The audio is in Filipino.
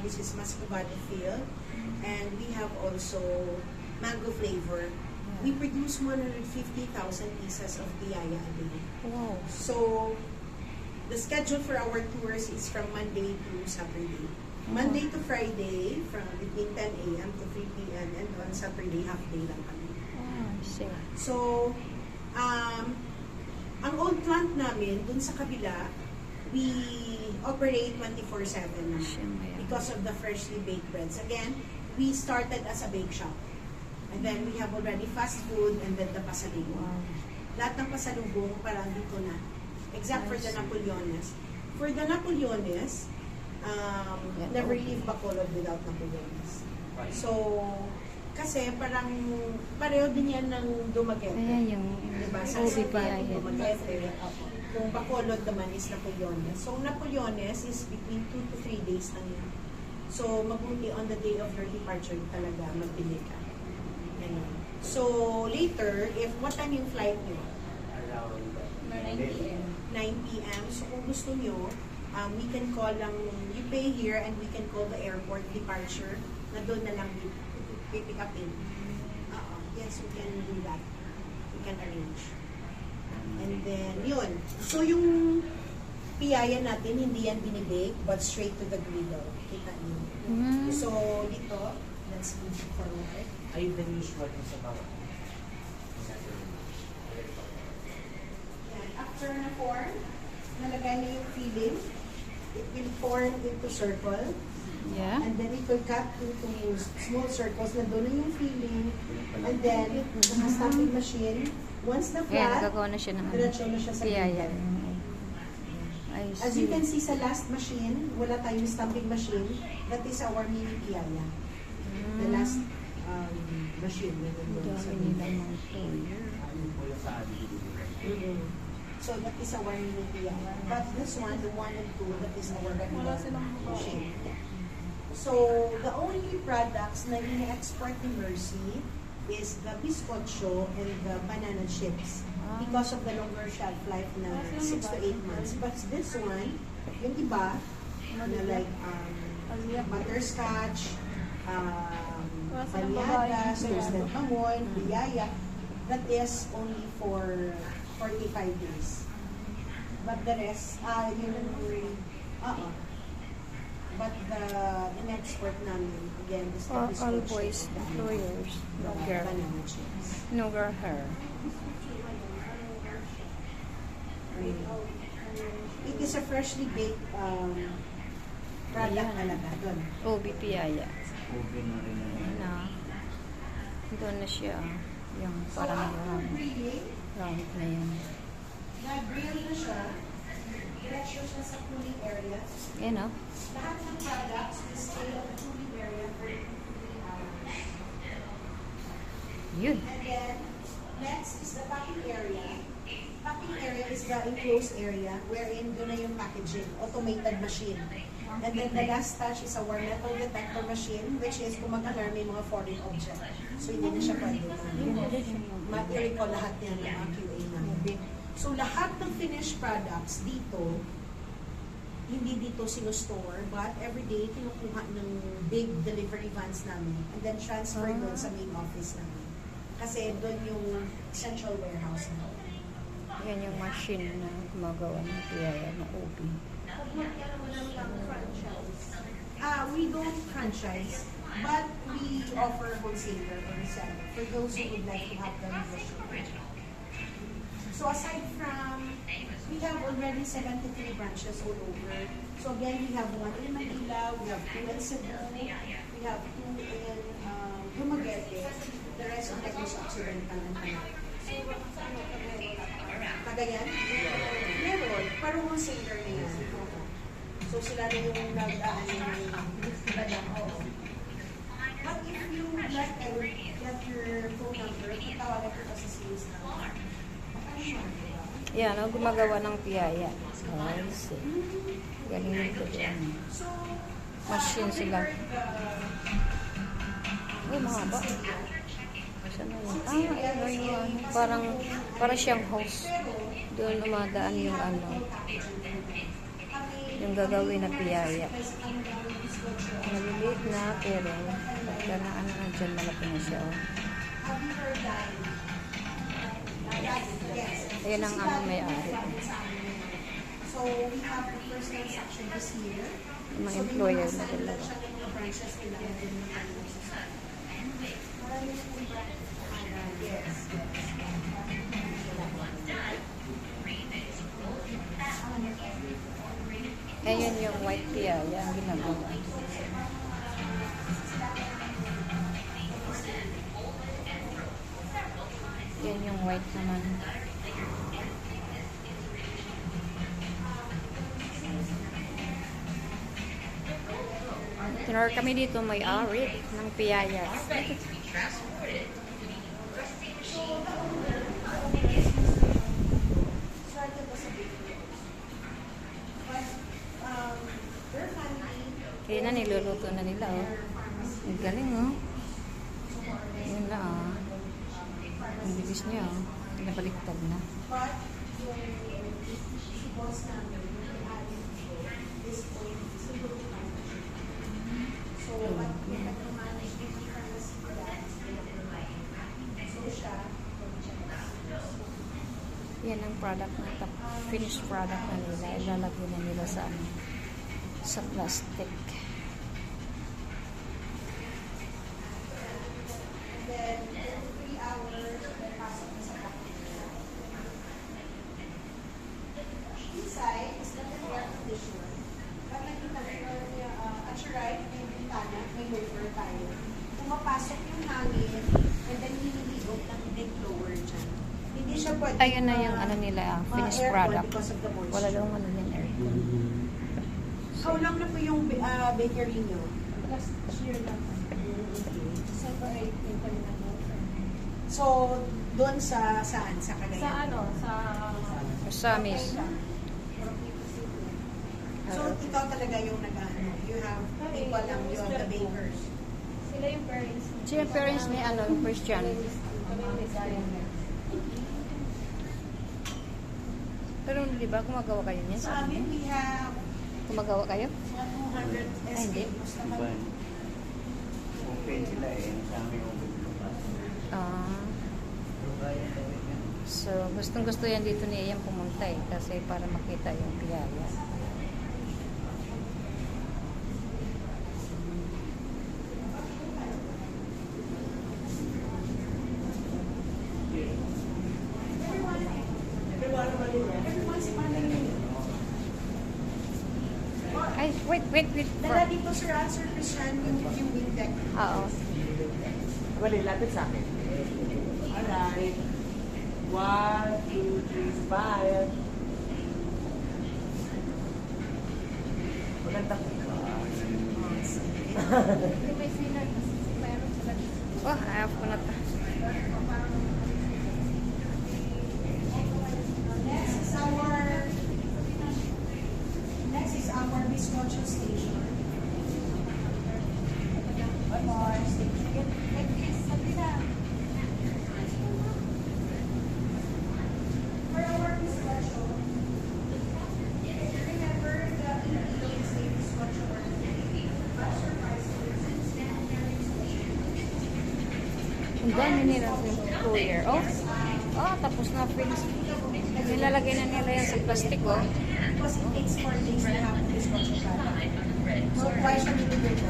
which is Mascobado Field. And we have also mango flavor. We produce 150,000 pieces of piyaya a day. Wow. So, the schedule for our tours is from Monday to Saturday. Monday to Friday, from between 10 a.m. to 3 p.m. And on Saturday, half day lang kami. Oh, I see. So, ang old plant namin, dun sa kabila, we operate 24/7 naman because of the freshly baked breads. Again, we started as a bake shop. And then we have already fast food and then the pasalubong. Wow. Lahat ng pasalubong parang dito na. Except for the Napoleones. For the Napoleones, never leave Bacolod without Napoleones. So, kasi parang pareho din yan ng Dumaguete. Ayan yung Diba? Sa OBPI. Sipan, Dumaguete. Kung Bacolod naman is Napoleones. So, Napoleones is between 2 to 3 days lang yan. So, mabuti on the day of your departure talaga, magpili ka. Ganun. So, later, what time yung flight nyo? 9 p.m. 9 p.m. So, kung gusto nyo, we can call lang, you pay here and we can call the airport departure na doon na lang pipick upin. Yes, we can do that. We can arrange. And then, yun. So, yung piyaya natin, hindi yan binibake, but straight to the griddle. Kita nyo. So, dito, let's move forward. Ay, the usual sa bawat. Yan. After na form, nalagay na yung filling. It will form into circle. Yeah. And then it will cut into small circles na doon na yung filling. And then, naka-stamping machine. Once na Ayan, flat, nagagawa na siya ng diretso na siya sa piyaya. griddle. I As see. you can see sa last machine, wala tayong stamping machine. That is our mini piyaya. The last machine na nandun sa Dami nila griddle. ng player. Ano po yung sa amin? So that is our mini piyaya. But this one, the 1 and 2, that is our regular machine. So, the only products na ini-export ni Mercy is the bizcocho and the banana chips because of the longer shelf life na 6 to 8 months. But this one, yung iba, na like butterscotch, palyadas, toasted pamoy, biyaya, that is only for 45 days. But the rest, but the in-export namin, again, is the All bizcocho boys and employers. No the girl. banana chips. No girl hair. It is a freshly baked product Ayan. talaga doon. OB piyaya. Open na rin Ayan na. Doon na siya. Yung So parang after grilling, round na yan. na-grill na siya, diretso siya sa cooling area. Ayan o. Lahat ng products will stay on the cooling area for 2 to 3 hours. Yun. And then, next is the packing area. Packing area is the enclosed area wherein doon na yung packaging, automated machine. And then the last touch is our metal detector machine, which is kung mag-alarm may mga foreign object. So hindi na siya pwede. Ma-recall lahat yan ng mga QA namin. So lahat ng finished products dito, hindi dito sinustore, but every day kinukuha ng big delivery vans namin and then transfer doon sa main office namin. Kasi doon yung central warehouse namin. Yan yung machine na gumagawa ng piyaya ng OB. We don't franchise, but we offer wholesaler or reseller for those who would like to have the membership. So aside from, we have already 73 branches all over. So again, we have 1 in Manila, we have 2 in Cebu, we have 2 in Dumaguete, the rest of Negros Occidental and Tanaw. Cagayan? Meron, pero wholesaler na yan. So sila rin yung nag-aan ng But if you like get your phone number, tawagan ko sa sales na. Yan, no, gumagawa ng piyaya. I see. Galing ko dyan. Machine sila. Ay, mahaba. Saan na yun? Ayun, yung ano. Parang siyang house. Doon umadaan yung ano. Yung gagawin na piyaya. maliit na, pero pagka na ano na dyan, malaki na siya. Oh. Have you heard that? Yes. Ayan ang aming may-ari. So, we have the first transaction this year. Yung mga So, employer may na mga dalawa. siya ng mga branches nila. Maraming po yes. Ayan yung white pia, yan ang ginagawa. Yan yung white naman. Tinor kami dito may arit ng piyayas. Started as a bakery. But, their family, Kaya na niluluto na nila, oh. Ang galing, oh. Yun na, oh. Ang bilis niya, oh. Pinabaliktad na. but yung si boss namin, yung adding this point, single to manage. So, what we had to manage the pharmacy for that, so siya, Yan ang product na finished product na nila. Ilalagay na nila sa ano, sa plastic. and then, 3 hours, pasok na sa package. Inside is not an air conditioner. But nakita ko niya, at your right, may bintana, may lower tayo. Pumapasok yung hangin, and then hinihigop ng big blower dyan. Hindi siya pwede. Ayun na yung ano nila, finished product. Because of the moisture. Wala daw ano yung aircon. How long na po yung bakery nyo? Last year lang. December 8, yung kami nag-open. So, doon sa saan? Sa Cagayan? Sa ano? Sa... Sa Miss. So, ikaw talaga yung nag-ano. You have people lang, you have the bakers. Sila yung parents. Sila parents ni ano, Christian. Kami yung design. Pero di ba gumagawa kayo niyan Sa sa amin, amin? we have Gumagawa kayo? 100 Ay, hindi. SKUs Diba? naman. Open sila eh. Sa amin open bukas. Ah. So, gustong gusto yan dito ni Ian pumunta eh. Kasi para makita yung piyaya. Everyone's smiling. Ay, wait. Dala dito, Sir Christian, yung wing deck. Oo. Wali, lapit sa akin. Alright. 1, 2, 3, smile. Maganda po ka. Yung may sila, meron sila. Oh, ayaw ko na ta. Next is our bizcocho station. One more station. For our bizcocho, remember the Philippines say bizcocho or butter rice. Ang dami nila yung cooler. Oh, tapos na finish. Nilalagay na nila yan sa plastic, oh. Because it takes 4 days to have the bizcocho product. So, why siya nilagay na?